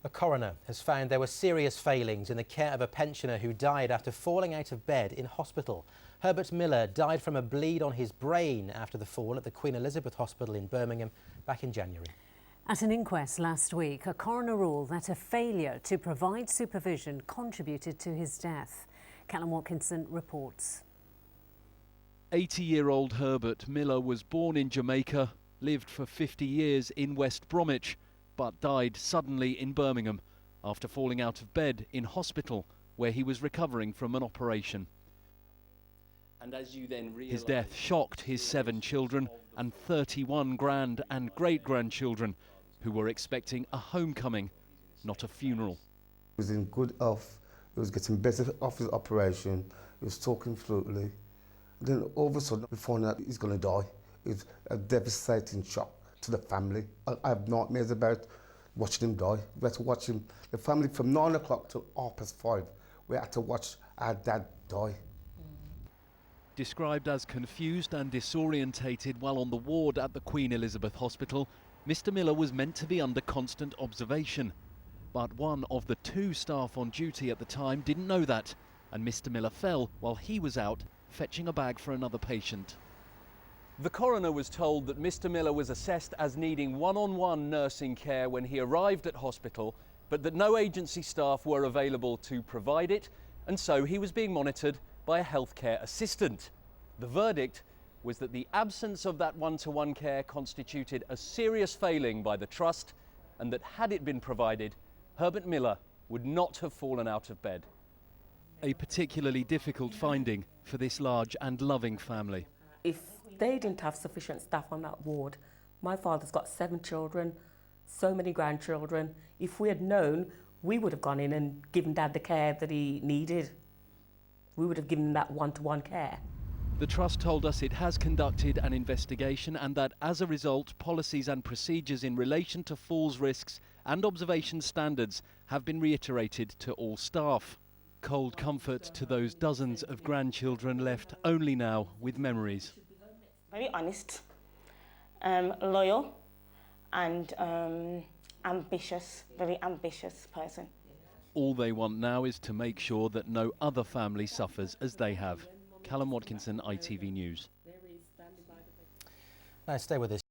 A coroner has found there were serious failings in the care of a pensioner who died after falling out of bed in hospital. Herbert Millar died from a bleed on his brain after the fall at the Queen Elizabeth Hospital in Birmingham back in January. At an inquest last week, a coroner ruled that a failure to provide supervision contributed to his death. Callum Watkinson reports. 80-year-old Herbert Millar was born in Jamaica, lived for 50 years in West Bromwich, but died suddenly in Birmingham after falling out of bed in hospital where he was recovering from an operation. And as you then realize, his death shocked his 7 children and 31 grand and great-grandchildren who were expecting a homecoming, not a funeral. He was in good health, he was getting better off his operation, he was talking fluently. Then all of a sudden we found out he's going to die. It's a devastating shock to the family. I have nightmares about watching him die. We had to watch him, the family, from 9 o'clock till 5:30. We had to watch our dad die. Described as confused and disorientated while on the ward at the Queen Elizabeth Hospital, Mr. Millar was meant to be under constant observation. But one of the 2 staff on duty at the time didn't know that, and Mr. Millar fell while he was out fetching a bag for another patient. The coroner was told that Mr. Millar was assessed as needing one-on-one nursing care when he arrived at hospital, but that no agency staff were available to provide it, and so he was being monitored by a healthcare assistant. The verdict was that the absence of that one-to-one care constituted a serious failing by the trust, and that had it been provided, Herbert Millar would not have fallen out of bed. A particularly difficult finding for this large and loving family. If they didn't have sufficient staff on that ward, my father's got 7 children, so many grandchildren. If we had known, we would have gone in and given Dad the care that he needed. We would have given him that one-to-one care. The Trust told us it has conducted an investigation and that as a result, policies and procedures in relation to falls risks and observation standards have been reiterated to all staff. Cold comfort to those dozens of grandchildren left only now with memories. Very honest, loyal and ambitious, very ambitious person. All they want now is to make sure that no other family suffers as they have. Callum Watkinson, ITV News. Now stay with us.